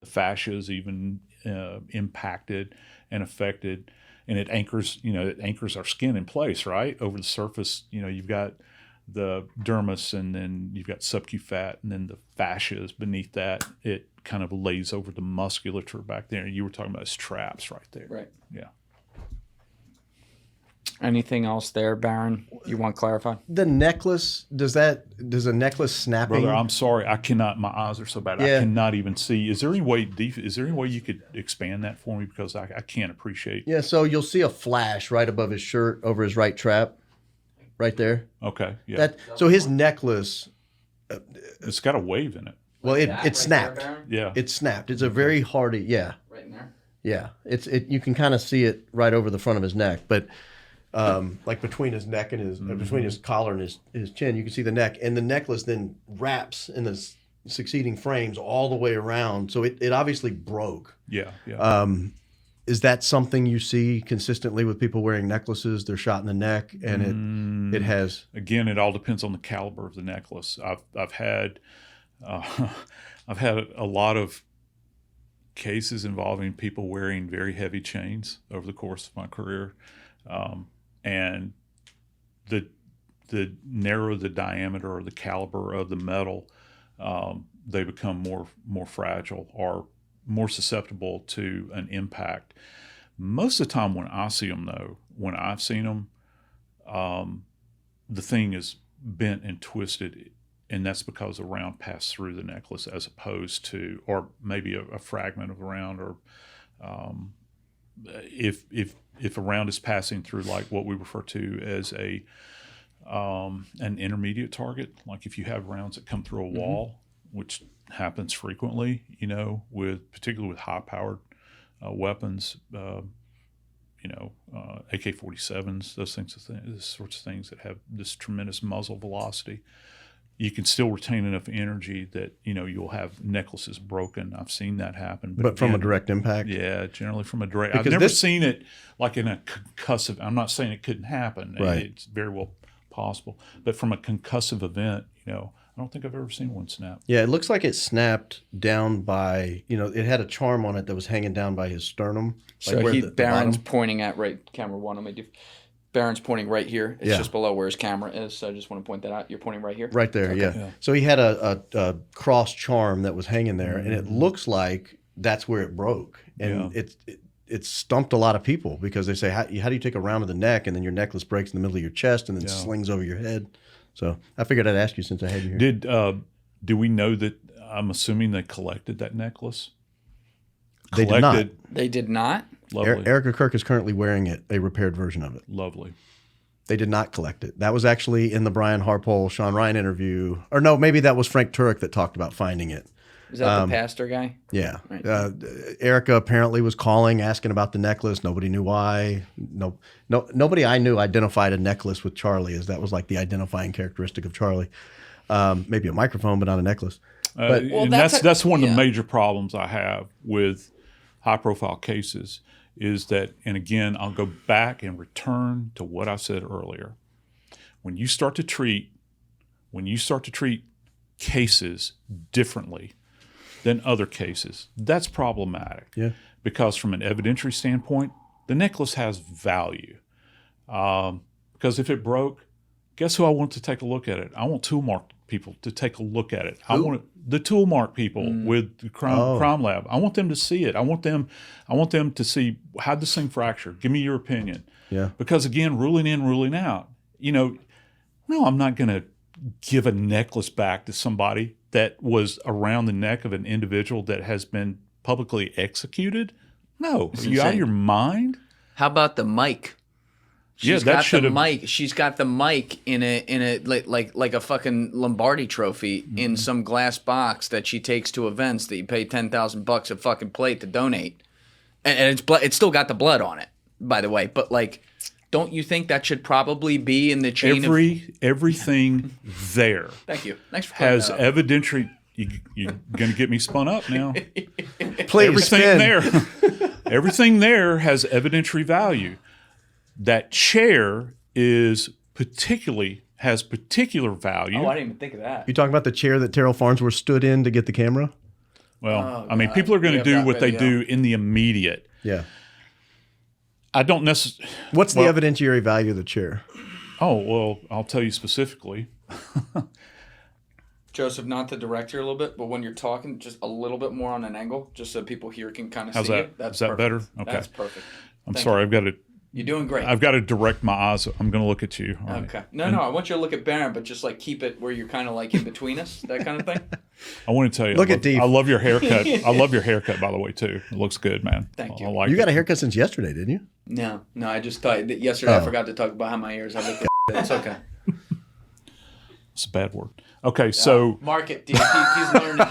the fascia is even impacted and affected, and it anchors our skin in place, right? Over the surface, you've got the dermis, and then you've got subcu fat, and then the fascia is beneath that. It kind of lays over the musculature back there. You were talking about straps right there. Right. Yeah. Anything else there, Baron, you want clarified? The necklace, does a necklace snapping? Brother, I'm sorry, I cannot. My eyes are so bad, Yeah. I cannot even see. Is there any way you could expand that for me, because I can't appreciate? Yeah, so you'll see a flash right above his shirt, over his right trap, right there. Okay, yeah, So his necklace, it's got a wave in it. well, it Right snapped. there, Baron? Yeah, It snapped. It's a very hardy. Yeah, Right in there. yeah. You can kind of see it right over the front of his neck, but like between his neck and his between his collar and his chin, you can see the neck, and the necklace then wraps in the succeeding frames all the way around. So it obviously broke. yeah, yeah. Is that something you see consistently with people wearing necklaces? They're shot in the neck, and it has. Again, it all depends on the caliber of the necklace. I've had I've had a lot of cases involving people wearing very heavy chains over the course of my career, and the narrower the diameter or the caliber of the metal, they become more fragile or more susceptible to an impact. Most of the time when I see them, though, when I've seen them, the thing is bent and twisted, and that's because a round passed through the necklace, as opposed to, or maybe a fragment of a round, or if a round is passing through, like what we refer to as an intermediate target, like if you have rounds that come through a wall, which happens frequently, particularly with high-powered weapons, AK-47s, those sorts of things that have this tremendous muzzle velocity. You can still retain enough energy that you'll have necklaces broken. I've seen that happen, But from a direct impact. yeah, generally from a direct. Because I've never this- seen it like in a concussive. I'm not saying it couldn't happen. Right. It's very well possible, but from a concussive event, I don't think I've ever seen one snap. Yeah, it looks like it snapped down by, it had a charm on it that was hanging down by his sternum. So where Baron's bottom. pointing at camera one. Let me do. Baron's pointing right here. It's Yeah. just below where his camera is. So I just want to point that out. You're pointing right here. Right there, yeah. Yeah. So he had a cross charm that was hanging there, and it looks like that's where it broke. And it stumped a lot of people, because they say, how do you take a round of the neck and then your necklace breaks in the middle of your chest and then slings over your head? So I figured I'd ask you since I had you here. Do we know that? I'm assuming they collected that necklace. They did not. They did not. Lovely. Erica Kirk is currently wearing it, a repaired version of it. Lovely. They did not collect it. That was actually in the Brian Harpole, Sean Ryan interview. Or no, maybe that was Frank Turek that talked about finding it. Is that the pastor guy? Yeah. Right. Erica apparently was calling, asking about the necklace. Nobody knew why. Nobody I knew identified a necklace with Charlie, as that was like the identifying characteristic of Charlie. Maybe a microphone, but not a necklace. But Well, and that's that's one of the yeah. major problems I have with high-profile cases is that, and again, I'll go back and return to what I said earlier. When you start to treat cases differently than other cases, that's problematic. Yeah. Because from an evidentiary standpoint, the necklace has value. Because if it broke, guess who I want to take a look at it? I want Toolmark people to take a look at it. I want the Toolmark people with the crime lab. I want them to see it. I want them to see, how'd this thing fracture? Give me your opinion. Yeah. Because again, ruling in, ruling out. No, I'm not going to give a necklace back to somebody that was around the neck of an individual that has been publicly executed. No, are you out of insane. your mind? How about the mic? Yeah, She's that got should the have. mic. She's got the mic in a like a fucking Lombardi trophy in some glass box that she takes to events that you pay $10,000 a fucking plate to donate, and it's still got the blood on it, by the way. But like, don't you think that should probably be in the chain of? Everything there Thank you. Thanks for pointing has that out. evidentiary. You're going to get me spun up now. please Everything spin. there, everything there has evidentiary value. That chair has particular value. Oh, I didn't even think of that. You talking about the chair that Terrell Farnsworth stood in to get the camera? Well, Oh, I mean, God. people are going We to have do that what they video. do in the immediate. Yeah. I don't necessarily. What's Well- the evidentiary value of the chair? Oh, well, I'll tell you specifically. Joseph, not to direct you a little bit, but when you're talking, just a little bit more on an angle, just so people here can kind of How's see that? you. That's Is that better? perfect. Okay. That's perfect. I'm Thank sorry. You're doing great. I've got to direct my eyes. I'm going to look at you. All right. Okay. No, I want you to look at Baron, but just like keep it where you're kind of like in between us, that kind of thing. I want to tell you. Look I at love, Deef. I love your haircut. I love your haircut, by the way, too. It looks good, man. Thank you. I like You got it. a haircut since yesterday, didn't you? No, I just thought that yesterday I Oh. forgot to talk about how my ears. I looked at it's okay. It's a bad word. Okay, so Mark it, dude. He's learning.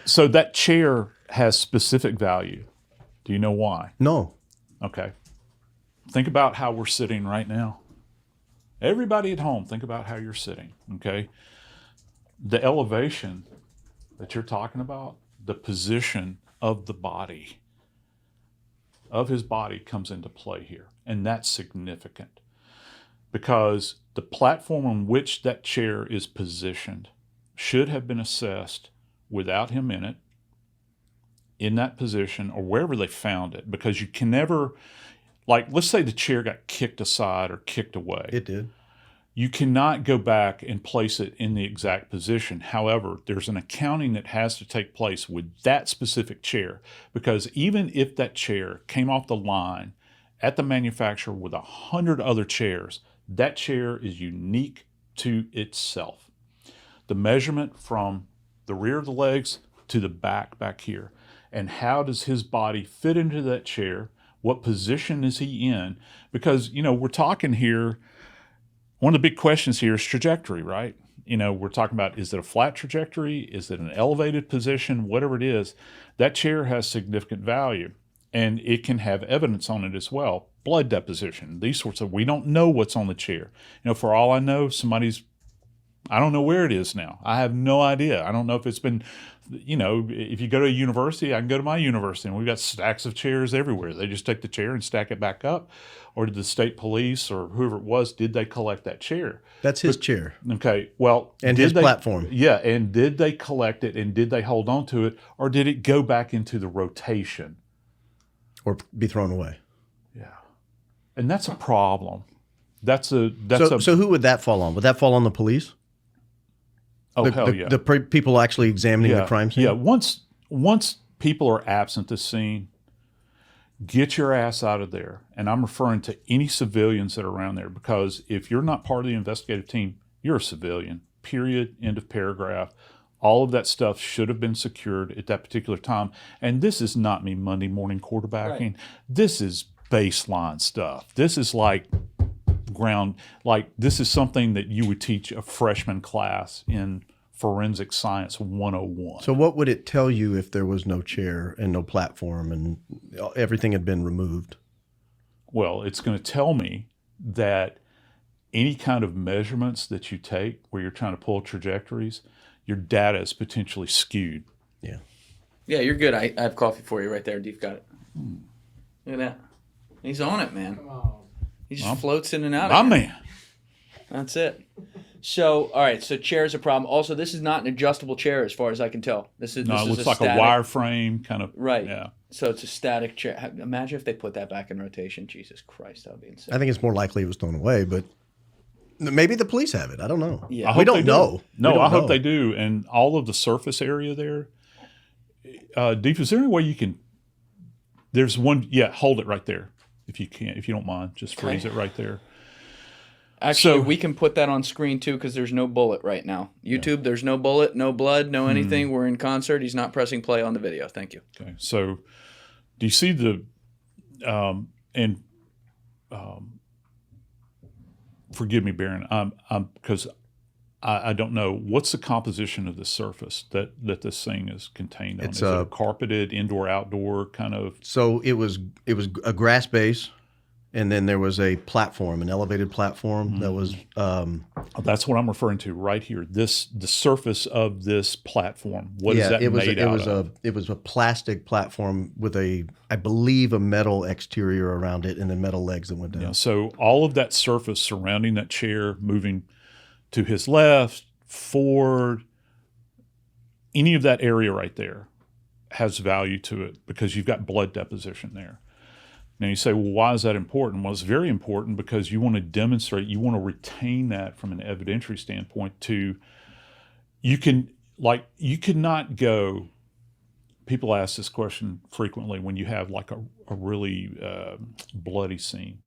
so that chair has specific value. Do you know why? No. Okay. Think about how we're sitting right now. Everybody at home, think about how you're sitting. Okay. The elevation that you're talking about, the position of the body, of his body comes into play here. And that's significant because the platform on which that chair is positioned should have been assessed without him in it, in that position, or wherever they found it, because you can never, like, let's say the chair got kicked aside or kicked away. It did. You cannot go back and place it in the exact position. However, there's an accounting that has to take place with that specific chair, because even if that chair came off the line at the manufacturer with 100 other chairs, that chair is unique to itself. The measurement from the rear of the legs to the back here, and how does his body fit into that chair? What position is he in? Because, we're talking here, one of the big questions here is trajectory, right? We're talking about, is it a flat trajectory? Is it an elevated position? Whatever it is, that chair has significant value, and it can have evidence on it as well. Blood deposition, these sorts of, we don't know what's on the chair. For all I know, I don't know where it is now. I have no idea. I don't know if it's been, if you go to a university, I can go to my university and we've got stacks of chairs everywhere. They just take the chair and stack it back up. Or did the state police or whoever it was, did they collect that chair? That's his chair. Okay, well. And did his they, platform. Yeah, and did they collect it and did they hold on to it? Or did it go back into the rotation? Or be thrown away. Yeah. And that's a problem. So who would that fall on? Would that fall on the police? Oh, hell yeah. The people actually examining the crime scene? Yeah, once people are absent at the scene, get your ass out of there. And I'm referring to any civilians that are around there, because if you're not part of the investigative team, you're a civilian, period, end of paragraph. All of that stuff should have been secured at that particular time. And this is not me Monday morning quarterbacking. Right. This is baseline stuff. This is this is something that you would teach a freshman class in Forensic Science 101. So what would it tell you if there was no chair and no platform and everything had been removed? Well, it's going to tell me that any kind of measurements that you take where you're trying to pull trajectories, your data is potentially skewed. Yeah. Yeah, you're good. I have coffee for you right there. Deep got it. Look at that. He's on it, man. He just floats in and out. My of here. man. That's it. So, all right. So, chair is a problem. Also, this is not an adjustable chair, as far as I can tell. This is No, it looks like static, a wireframe kind of. Right. Yeah. So it's a static chair. Imagine if they put that back in rotation. Jesus Christ, that would be insane. I think it's more likely it was thrown away, but maybe the police have it. I don't know. Yeah. I We hope don't they do. know. No, We don't I hope know. they do. And all of the surface area there. Deep, is there any way you can? There's one. Yeah, hold it right there if you can, if you don't mind. Just freeze it right there. Actually, So- we can put that on screen too, because there's no bullet right now. YouTube, there's no bullet, no blood, no anything. We're in concert. He's not pressing play on the video. Thank you. Okay. So, do you see the? Forgive me, Baron. Because I don't know what's the composition of the surface that this thing is contained on. It's Is it a carpeted indoor outdoor kind of? So it was a grass base, and then there was a platform, an elevated platform that was That's what I'm referring to right here. The surface of this platform. What is that it was made it out was of? a plastic platform with I believe a metal exterior around it and then metal legs that went down. Yeah, so all of that surface surrounding that chair, moving to his left, forward, any of that area right there has value to it because you've got blood deposition there. Now you say, well, why is that important? Well, it's very important because you want to demonstrate, you want to retain that from an evidentiary standpoint you could not go, people ask this question frequently when you have like a really bloody scene.